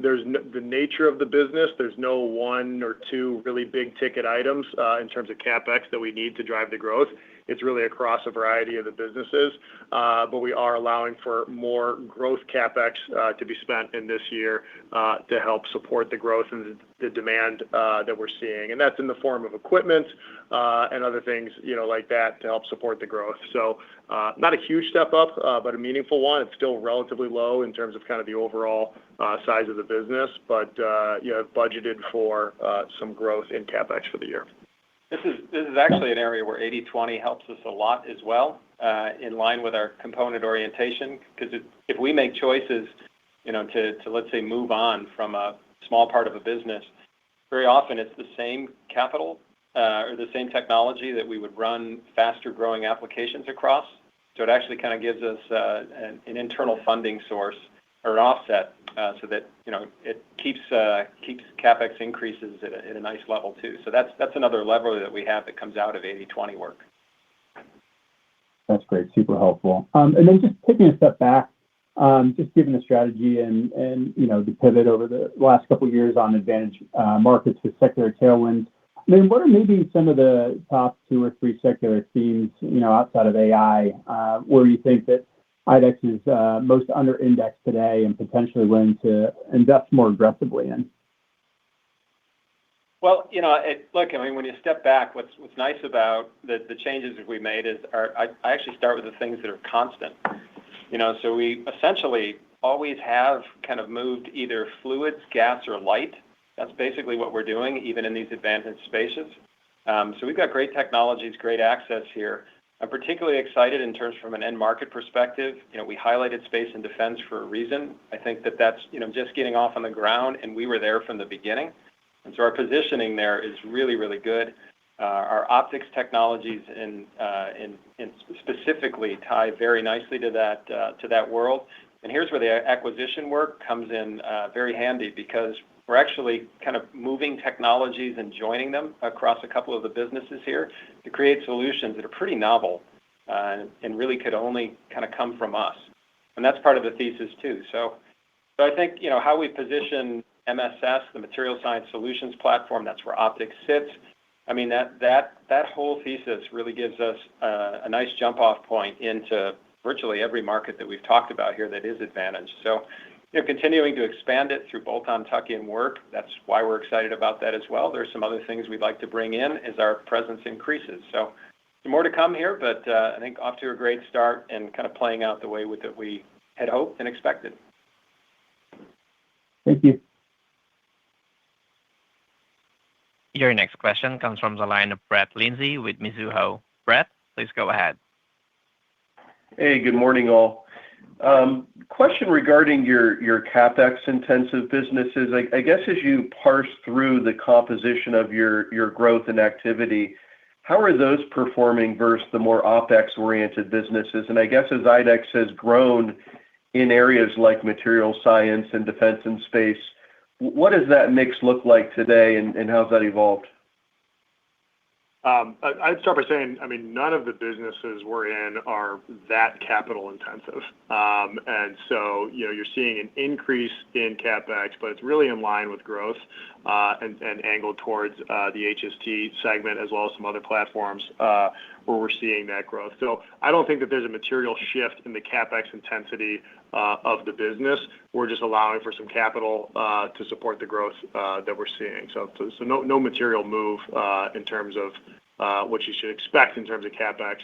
There's the nature of the business. There's no one or two really big ticket items in terms of CapEx that we need to drive the growth. It's really across a variety of the businesses, but we are allowing for more growth CapEx to be spent in this year to help support the growth and the demand that we're seeing. And that's in the form of equipment and other things, like that to help support the growth. So not a huge step up, but a meaningful one. It's still relatively low in terms of kind of the overall size of the business, but have budgeted for some growth in CapEx for the year. This is actually an area where 80/20 helps us a lot as well, in line with our component orientation. Because if we make choices, to let's say move on from a small part of a business, very often it's the same capital or the same technology that we would run faster growing applications across. So it actually kind of gives us an internal funding source or an offset, so that it keeps CapEx increases at a nice level too. So that's another lever that we have that comes out of 80/20 work. That's great, super helpful. And then just taking a step back, just given the strategy and the pivot over the last couple of years on advantage markets with secular tailwinds. I mean, what are maybe some of the top 2 or 3 secular themes, outside of AI, where you think that IDEX is most under indexed today and potentially willing to invest more aggressively in? Well, look, I mean, when you step back, what's nice about the changes that we made is I actually start with the things that are constant. So we essentially always have kind of moved either fluids, gas, or light. That's basically what we're doing, even in these advanced spaces. So we've got great technologies, great access here. I'm particularly excited in terms from an end market perspective. We highlighted space and defense for a reason. I think that's just getting off on the ground, and we were there from the beginning. And so our positioning there is really, really good. Our optics technologies and specifically tie very nicely to that world. And here's where the acquisition work comes in very handy, because we're actually kind of moving technologies and joining them across a couple of the businesses here to create solutions that are pretty novel. and really could only kind of come from us. And that's part of the thesis too. So I think, how we position MSS, the Material Science Solutions platform, that's where optics sits. I mean, that whole thesis really gives us a nice jump-off point into virtually every market that we've talked about here that is advantaged. So, continuing to expand it through bolt-on tuck-in work, that's why we're excited about that as well. There's some other things we'd like to bring in as our presence increases. So more to come here, but I think off to a great start and kind of playing out the way that we had hoped and expected. Thank you. Your next question comes from the line of Brett Linzey with Mizuho. Brett, please go ahead. Hey, good morning, all. Question regarding your CapEx intensive businesses. I guess as you parse through the composition of your growth and activity, how are those performing versus the more OpEx-oriented businesses? And I guess as IDEX has grown in areas like material science and defense and space, what does that mix look like today, and how's that evolved? I'd start by saying, none of the businesses we're in are that capital intensive. And so, you're seeing an increase in CapEx, but it's really in line with growth and angled towards the HST segment as well as some other platforms where we're seeing that growth. So I don't think that there's a material shift in the CapEx intensity of the business. We're just allowing for some capital to support the growth that we're seeing. So no material move in terms of what you should expect in terms of CapEx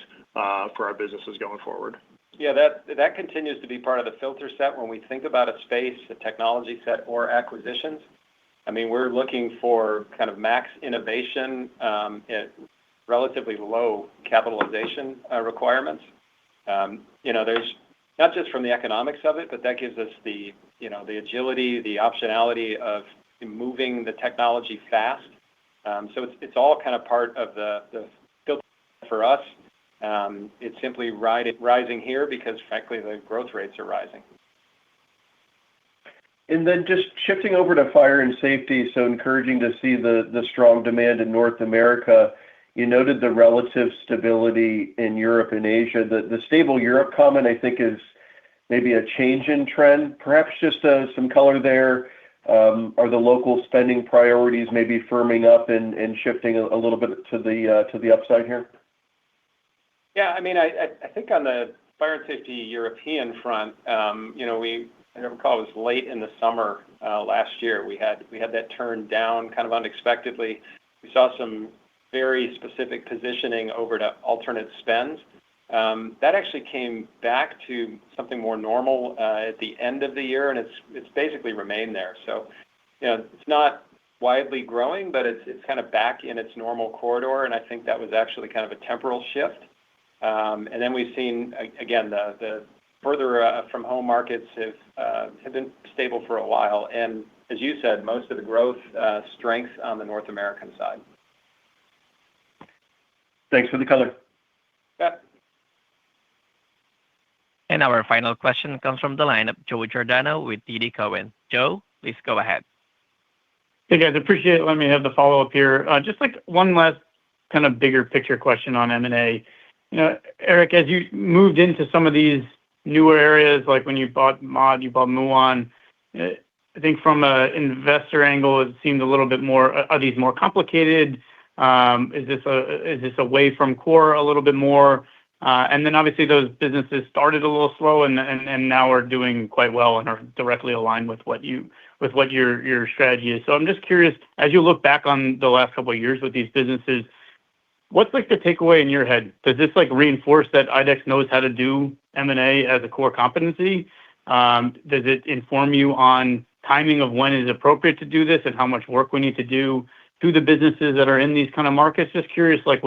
for our businesses going forward. Yeah, that continues to be part of the filter set when we think about a space, a technology set, or acquisitions. We're looking for kind of max innovation at relatively low capitalization requirements. There's not just from the economics of it, but that gives us the agility, the optionality of moving the technology fast. So it's all kind of part of the filter for us. It's simply rising here because, frankly, the growth rates are rising. And then just shifting over to fire and safety, so encouraging to see the strong demand in North America. You noted the relative stability in Europe and Asia. The stable Europe comment, I think, is maybe a change in trend. Perhaps just some color there. Are the local spending priorities maybe firming up and shifting a little bit to the upside here? Yeah, I think on the fire and safety European front, I recall it was late in the summer last year. We had that turned down kind of unexpectedly. We saw some very specific positioning over to alternate spends. That actually came back to something more normal at the end of the year, and it's basically remained there. So, it's not widely growing, but it's kind of back in its normal corridor, and I think that was actually kind of a temporal shift. And then we've seen, again, the further from home markets have been stable for a while. And as you said, most of the growth strength on the North American side. Thanks for the color. Yeah. And our final question comes from the line of Joe Giordano with TD Cowen. Joe, please go ahead. Hey, guys, appreciate it. Let me have the follow-up here. Just like one last kind of bigger picture question on M&A. Eric, as you moved into some of these newer areas, like when you bought Mod, you bought Muon, I think from an investor angle, it seemed a little bit more, are these more complicated? Is this away from core a little bit more? And then obviously those businesses started a little slow and now are doing quite well and are directly aligned with what your strategy is. So I'm just curious, as you look back on the last couple of years with these businesses, what's like the takeaway in your head? Does this like reinforce that IDEX knows how to do M&A as a core competency? Does it inform you on timing of when is appropriate to do this and how much work we need to do to the businesses that are in these kind of markets? Just curious, like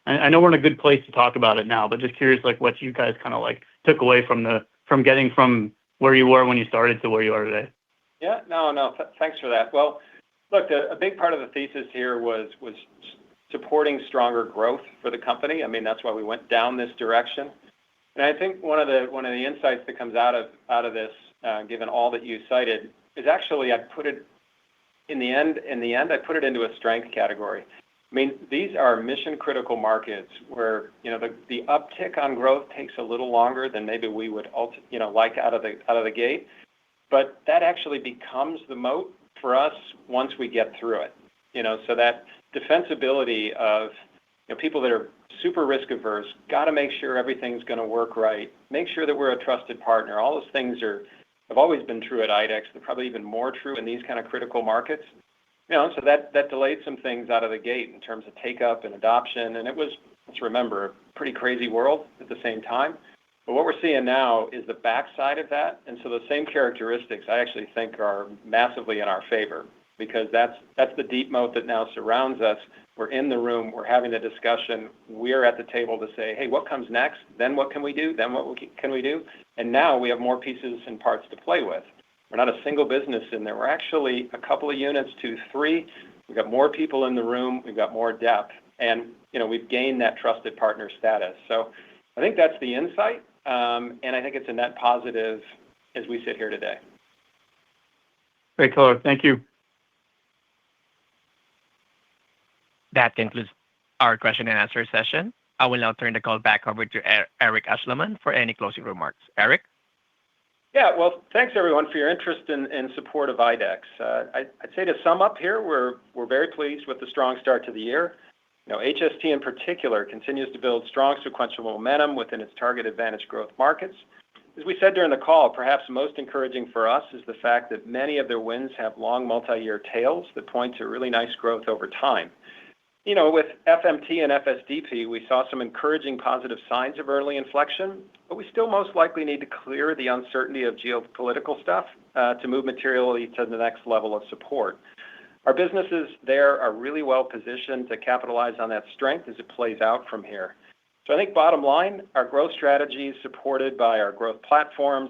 I know we're in a good place to talk about it now, but just curious, like what you guys kind of like took away from getting from where you were when you started to where you are today. Yeah, no, thanks for that. Well, look, a big part of the thesis here was supporting stronger growth for the company. That's why we went down this direction. And I think one of the insights that comes out of this, given all that you cited, is actually I put it in the end. I put it into a strength category. I mean, these are mission-critical markets where, the uptick on growth takes a little longer than maybe we would like out of the gate. But that actually becomes the moat for us once we get through it. So that defensibility of people that are super risk averse, got to make sure everything's going to work right, make sure that we're a trusted partner. All those things have always been true at IDEX. They're probably even more true in these kind of critical markets. So that delayed some things out of the gate in terms of take up and adoption. And it was, let's remember, a pretty crazy world at the same time. But what we're seeing now is the backside of that. And so the same characteristics I actually think are massively in our favor, because that's the deep moat that now surrounds us. We're in the room, we're having the discussion, we're at the table to say, hey, what comes next? Then what can we do? Then what can we do? And now we have more pieces and parts to play with. We're not a single business in there. We're actually a couple of units to 3. We've got more people in the room. We've got more depth. And, we've gained that trusted partner status. So I think that's the insight. And I think it's a net positive as we sit here today. Great color. Thank you. That concludes our question and answer session. I will now turn the call back over to Eric Ashleman for any closing remarks. Eric? Yeah, well, thanks everyone for your interest and support of IDEX. I'd say to sum up here, we're very pleased with the strong start to the year. HST in particular continues to build strong sequential momentum within its target advantage growth markets. As we said during the call, perhaps most encouraging for us is the fact that many of their wins have long multi-year tails that point to really nice growth over time. With FMT and FSDP, we saw some encouraging positive signs of early inflection, but we still most likely need to clear the uncertainty of geopolitical stuff to move materially to the next level of support. Our businesses there are really well positioned to capitalize on that strength as it plays out from here. So I think bottom line, our growth strategies supported by our growth platforms,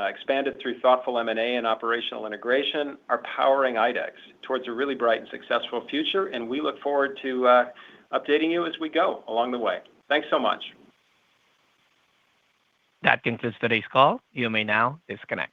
expanded through thoughtful M&A and operational integration, are powering IDEX towards a really bright and successful future, and we look forward to updating you as we go along the way. Thanks so much. That concludes today's call. You may now disconnect.